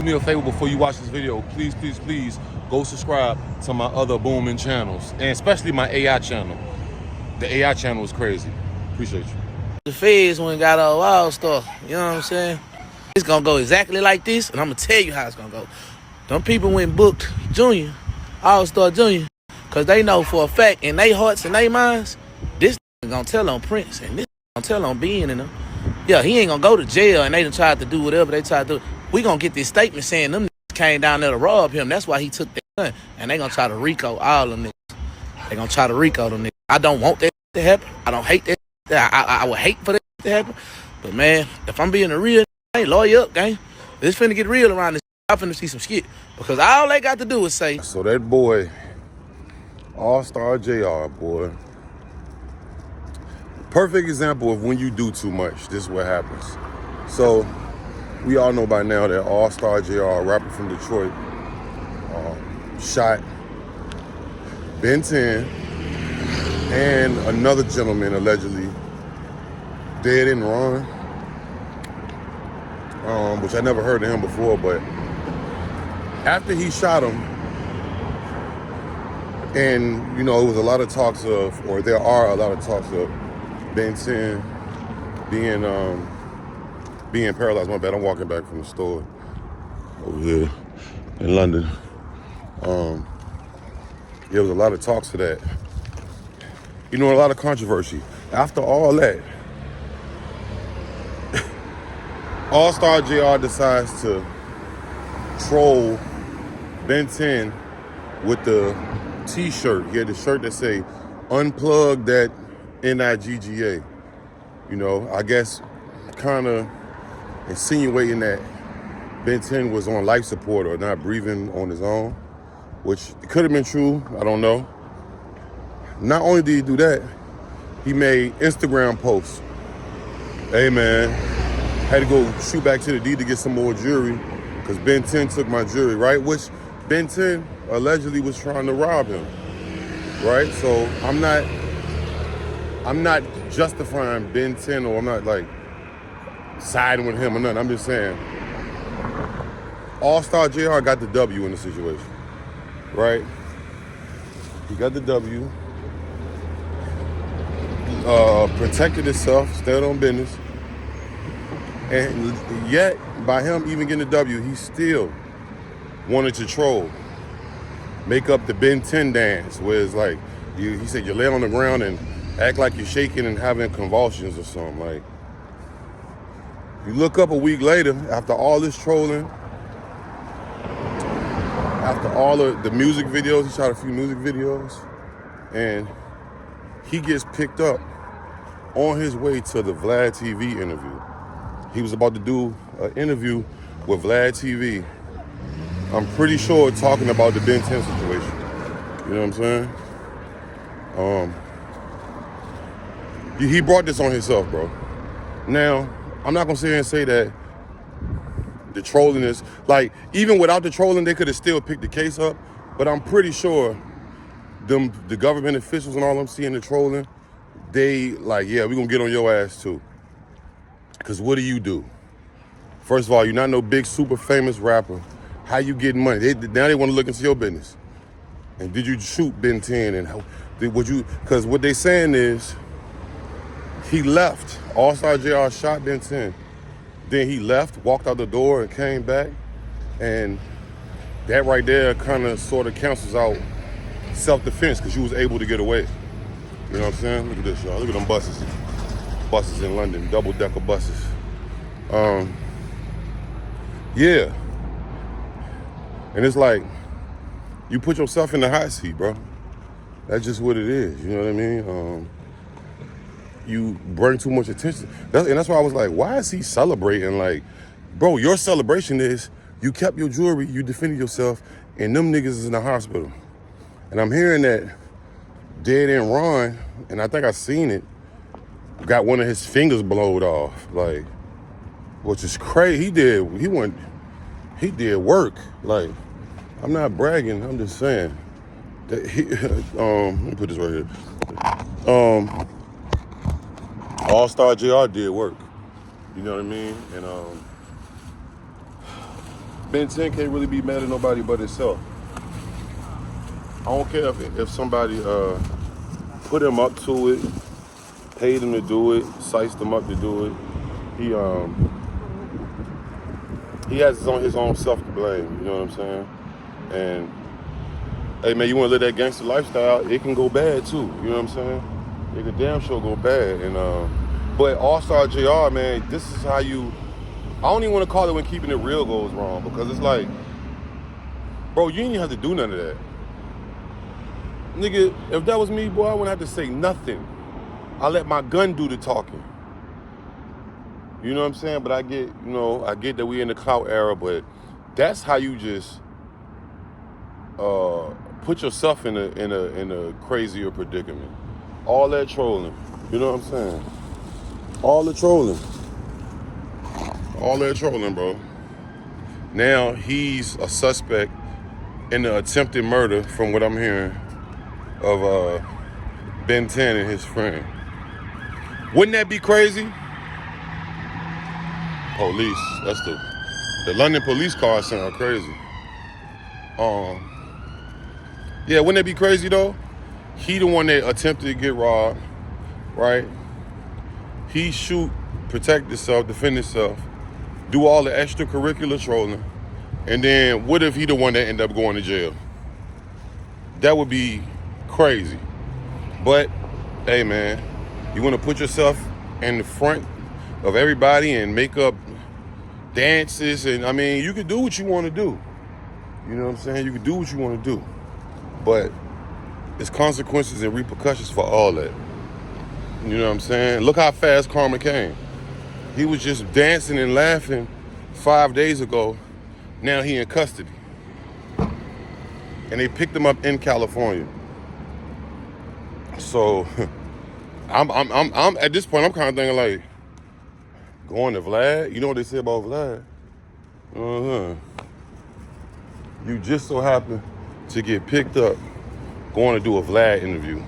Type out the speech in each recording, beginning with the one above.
Do me a favor before you watch this video. Please, please, please go subscribe to my other booming channels, and especially my AI channel. The AI channel is crazy. Appreciate you. The feds went and got all wild stuff. You know what I'm saying? It's gonna go exactly like this, and I'm gonna tell you how it's gonna go. Them people went and booked Junior, Allstar Jr, because they know for a fact in their hearts and their minds, this gonna tell on Prince, and this gonna tell on Bean and them. Yeah, he ain't gonna go to jail, and they done tried to do whatever they tried to do. We gonna get this statement saying them came down there to rob him. That's why he took that gun. And they gonna try to RICO all them niggas. They gonna try to RICO them niggas. I don't want that to happen. I don't hate that. I would hate for that to happen. But man, if I'm being a real, hey, lawyer up, gang. It's finna get real around this. I'm finna see some shit. Because all they got to do is say. So that boy, Allstar Jr, boy. Perfect example of when you do too much. This is what happens. So we all know by now that Allstar Jr, a rapper from Detroit, shot Ben 10 and another gentleman allegedly dead and run, which I never heard of him before, but after he shot him, and you know, it was a lot of talks of, or there are a lot of talks of Ben 10 being paralyzed. My bad, I'm walking back from the store over here in London. There was a lot of talks to that. You know, a lot of controversy. After all that, Allstar Jr decides to troll Ben 10 with the t-shirt. He had the shirt that say, unplug that NIGGA. You know, I guess kind of insinuating that Ben 10 was on life support or not breathing on his own, which could have been true, I don't know. Not only did he do that, he made Instagram posts. Hey man, had to go shoot back to the D to get some more jewelry because Ben 10 took my jewelry, right? Which Ben 10 allegedly was trying to rob him, right? So I'm not justifying Ben 10, or I'm not like siding with him or nothing. I'm just saying Allstar Jr got the W in the situation, right? He got the W, protected himself, stayed on business, and yet by him even getting the W, he still wanted to troll, make up the Ben 10 dance, where it's like, he said you lay on the ground and act like you're shaking and having convulsions or something. Like, you look up a week later, after all this trolling, after all of the music videos, he shot a few music videos, and he gets picked up on his way to the Vlad TV interview. He was about to do an interview with Vlad TV. I'm pretty sure talking about the Ben 10 situation. You know what I'm saying? He brought this on himself, bro. Now, I'm not gonna sit here and say that the trolling is, like, even without the trolling, they could have still picked the case up, but I'm pretty sure the government officials and all them seeing the trolling, they like, yeah, we gonna get on your ass too. Cause what do? First of all, you're not no big super famous rapper. How you getting money? Now they wanna look into your business. And did you shoot Ben 10? And how would you, cause what they saying is, he left. Allstar Jr shot Ben 10. Then he left, walked out the door and came back. And that right there kind of sort of cancels out self-defense because you was able to get away. You know what I'm saying? Look at this, y'all. Look at them buses. Buses in London, double-decker buses. Yeah. And it's like, you put yourself in the hot seat, bro. That's just what it is, you know what I mean? You bring too much attention. And that's why I was like, why is he celebrating? Like, bro, your celebration is you kept your jewelry, you defended yourself, and them niggas is in the hospital. And I'm hearing that Dead and Ron, and I think I seen it, got one of his fingers blowed off. Like, which is crazy. He did work. Like, I'm not bragging, I'm just saying. That he, let me put this right here. Allstar Jr did work. You know what I mean? And Ben 10 can't really be mad at nobody but himself. I don't care if somebody put him up to it, paid him to do it, sized him up to do it. He has his own self to blame, you know what I'm saying? And hey man, you wanna live that gangster lifestyle, it can go bad too, you know what I'm saying? It can damn sure go bad. And but Allstar Jr, man, this is how you, I don't even wanna call it when keeping it real goes wrong, because it's like, bro, you ain't have to do none of that. Nigga, if that was me, boy, I wouldn't have to say nothing. I let my gun do the talking. You know what I'm saying? But I get that we in the clout era, but that's how you just put yourself in a crazier predicament. All that trolling. You know what I'm saying? All the trolling. All that trolling, bro. Now he's a suspect in the attempted murder, from what I'm hearing, of Ben 10 and his friend. Wouldn't that be crazy? Police. That's the London police car sound crazy. Yeah, wouldn't that be crazy though? He the one that attempted to get robbed, right? He shoot, protect himself, defend himself, do all the extracurricular trolling, and then what if he the one that end up going to jail? That would be crazy. But hey man, you want to put yourself in the front of everybody and make up dances, and I mean, you can do what you want to do. You know what I'm saying? You can do what you want to do, but it's consequences and repercussions for all that. You know what I'm saying? Look how fast karma came. He was just dancing and laughing 5 days ago. Now he in custody, and they picked him up in California. So I'm at this point, I'm kind of thinking like, going to Vlad. You know what they say about Vlad? You just so happen to get picked up going to do a Vlad interview.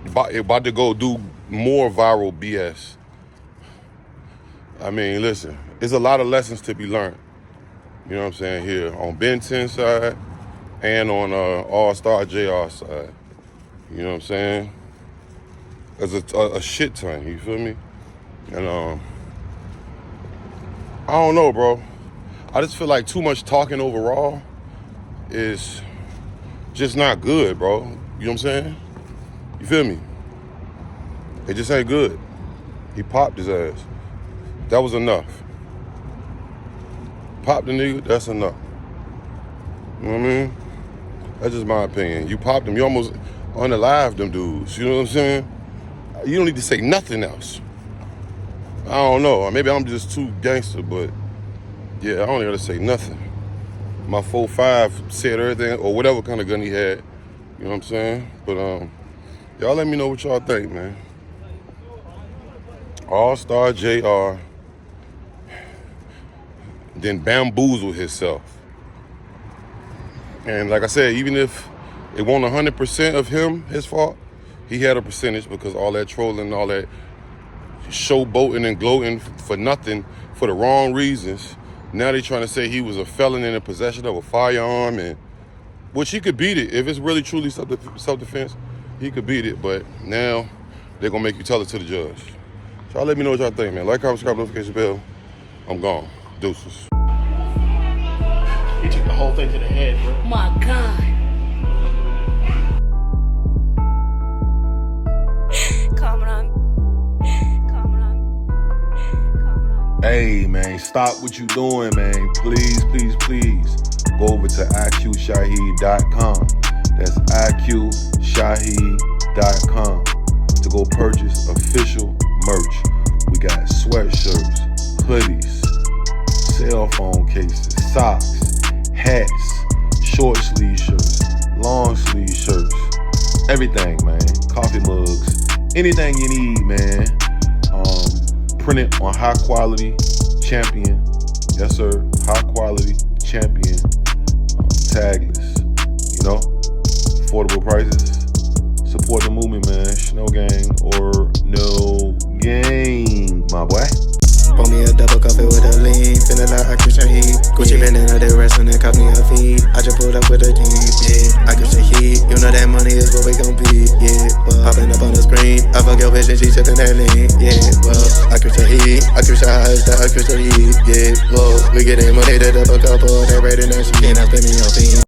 About to go do more viral BS. I mean, listen, there's a lot of lessons to be learned. You know what I'm saying? Here on Ben 10 side and on Allstar Jr side. You know what I'm saying? There's a shit ton, you feel me? And I don't know, bro. I just feel like too much talking overall is just not good, bro. You know what I'm saying? You feel me? It just ain't good. He popped his ass. That was enough. Pop the nigga, that's enough. You know what I mean? That's just my opinion. You popped him, you almost unalived them dudes. You know what I'm saying? You don't need to say nothing else. I don't know. Maybe I'm just too gangster, but yeah, I don't gotta say nothing. My 4.5 said everything, or whatever kind of gun he had. You know what I'm saying? But y'all let me know what y'all think, man. Allstar Jr. then bamboozled himself. And like I said, even if it wasn't 100% of him, his fault, he had a percentage, because all that trolling, all that showboating and gloating for nothing, for the wrong reasons. Now they trying to say he was a felon in the possession of a firearm, and which he could beat it. If it's really truly self-defense, he could beat it. But now they're gonna make you tell it to the judge. So y'all let me know what y'all think, man. Like, comment, subscribe, notification bell. I'm gone. Deuces. He took the whole thing to the head, bro. My God. Hey man, stop what you doing, man. Please, please, please go over to iqshaheed.com. That's iqshaheed.com to go purchase official merch. We got sweatshirts, hoodies, cell phone cases, socks, hats, short sleeve shirts, long sleeve shirts, everything, man. Coffee mugs, anything you need, man. Printed on high quality champion. Yes, sir. High quality champion. Tagless. You know, affordable prices. Support the movement, man. No gang or no gang, my boy. Pour me a double coffee with a lean, feeling like I Christian heat. Gucci been in the wrestling and caught me a feet. I just pulled up with a team, yeah. I Christian heat, you know that money is what we gon' be, yeah. Well, popping up on the screen, I fuck your bitch and she sippin' that lean, yeah. Well, I Christian heat, I Christian highs, that I Christian heat, yeah. Whoa, we getting money to double couple, that rating that she can't have me on fiend.